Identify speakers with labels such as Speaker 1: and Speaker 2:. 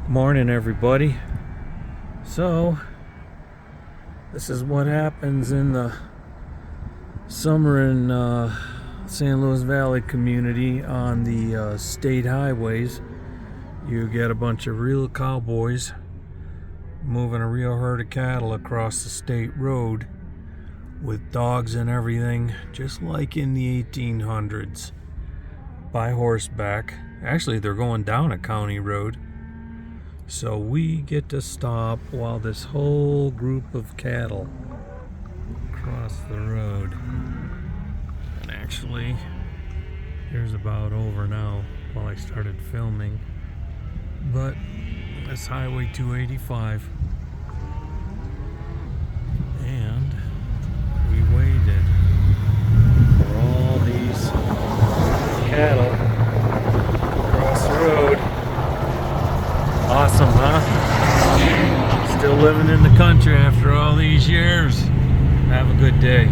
Speaker 1: Morning, everybody. So, this is what happens in the summer in San Luis Valley community on the state highways. You get a bunch of real cowboys moving a real herd of cattle across the state road with dogs and everything, just like in the 1800s, by horseback. Actually, they're going down a county road. So we get to stop while this whole group of cattle cross the road. And actually, here's about over now while I started filming. But that's Highway 285. And we waited for all these cattle to cross the road. Awesome, huh? Still living in the country after all these years. Have a good day.